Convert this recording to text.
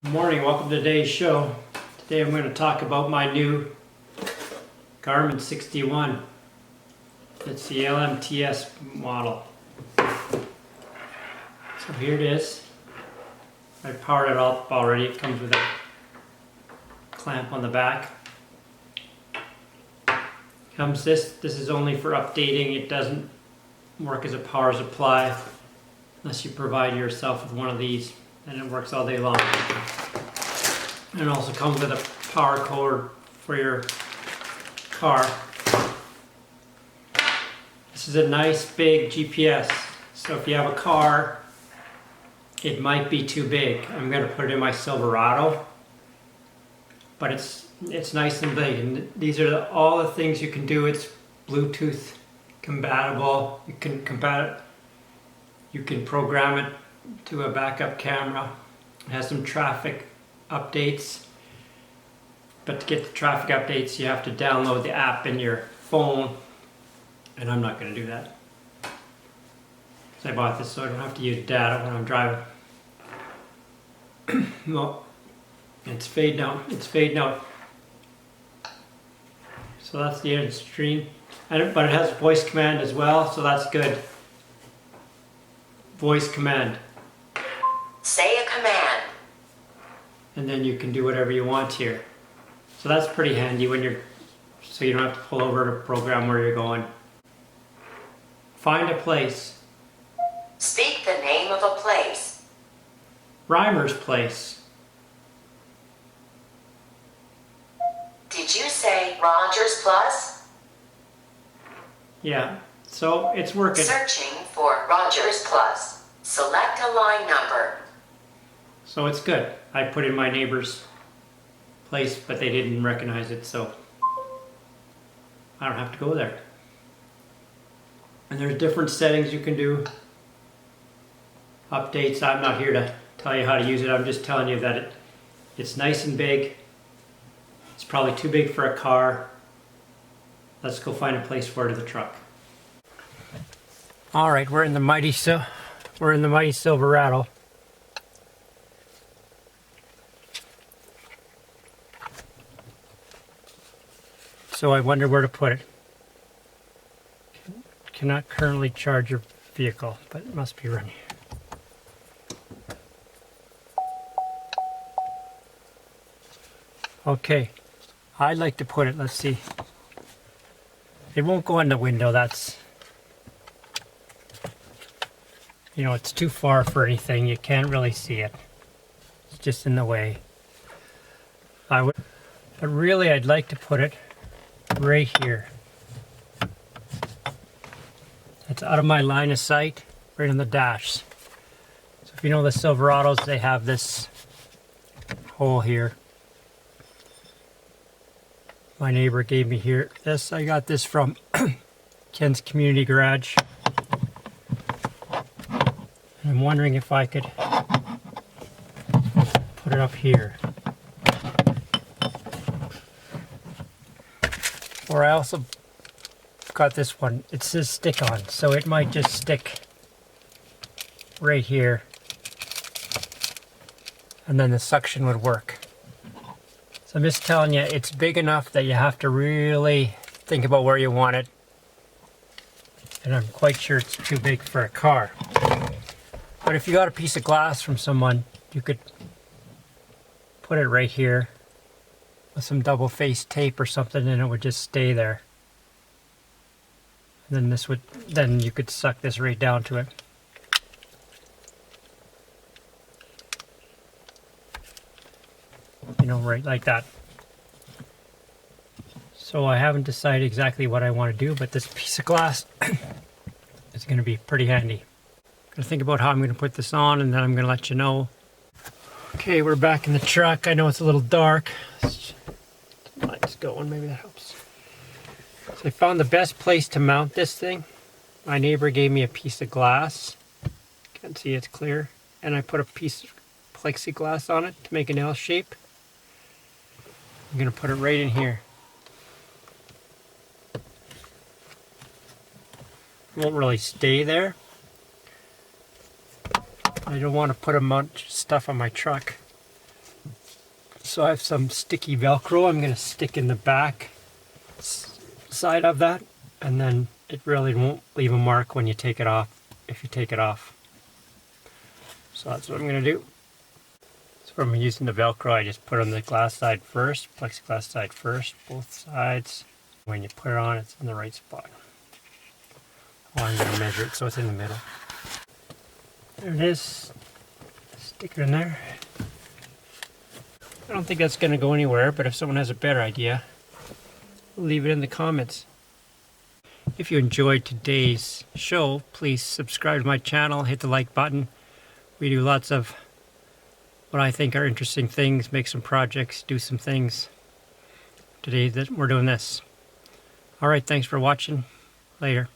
Good morning, welcome to today's show. Today I'm going to talk about my new Garmin 61. It's the LMT-S model. So here it is. I powered it up already. It comes with a clamp on the back. This is only for updating. It doesn't work as a power supply unless you provide yourself with one of these, and it works all day long. And it also comes with a power cord for your car. This is a nice big GPS. So if you have a car, it might be too big. I'm going to put it in my Silverado, but it's nice and big. And these are all the things you can do. It's Bluetooth compatible. You can program it to a backup camera. It has some traffic updates, but to get the traffic updates you have to download the app in your phone, and I'm not going to do that. So I bought this so I don't have to use data when I'm driving. Well, it's fading out. It's fading out. So that's the end screen, but it has voice command as well, so that's good. Voice command. Say a command. And then you can do whatever you want here. So that's pretty handy so you don't have to pull over to program where you're going. Find a place. Speak the name of a place. Reimer's Place. Did you say Rogers Plus? Yeah, so it's working. Searching for Rogers Plus. Select a line number. So it's good. I put in my neighbor's place, but they didn't recognize it, so I don't have to go there. And there's different settings you can do. Updates. I'm not here to tell you how to use it. I'm just telling you that it's nice and big. It's probably too big for a car. Let's go find a place for it in the truck. All right, we're in the mighty Silverado. So I wonder where to put it. Cannot currently charge your vehicle, but it must be running. Okay, I'd like to put it, let's see. It won't go in the window, it's too far for anything. You can't really see it. It's just in the way. But really I'd like to put it right here. It's out of my line of sight, right on the dash. So if you know the Silverados, they have this hole here. My neighbor gave me this. I got this from Ken's Community Garage. And I'm wondering if I could put it up here. Or I also got this one. It says stick on, so it might just stick right here. And then the suction would work. So I'm just telling you, it's big enough that you have to really think about where you want it. And I'm quite sure it's too big for a car. But if you got a piece of glass from someone, you could put it right here with some double-faced tape or something, and it would just stay there. And then you could suck this right down to it. Right like that. So I haven't decided exactly what I want to do, but this piece of glass is going to be pretty handy. I'm going to think about how I'm going to put this on, and then I'm going to let you know. Okay, we're back in the truck. I know it's a little dark. The light's going, maybe that helps. So I found the best place to mount this thing. My neighbor gave me a piece of glass. Can't see, it's clear. And I put a piece of plexiglass on it to make an L shape. I'm going to put it right in here. It won't really stay there. I don't want to put a bunch of stuff on my truck. So I have some sticky Velcro I'm going to stick in the back side of that, and then it really won't leave a mark when you take it off, if you take it off. So that's what I'm going to do. So when I'm using the Velcro, I just put on the glass side first, plexiglass side first, both sides. When you put it on, it's in the right spot. Oh, I'm going to measure it so it's in the middle. There it is. Stick it in there. I don't think that's going to go anywhere, but if someone has a better idea, leave it in the comments. If you enjoyed today's show, please subscribe to my channel, hit the like button. We do lots of what I think are interesting things, make some projects, do some things. Today we're doing this. All right, thanks for watching. Later.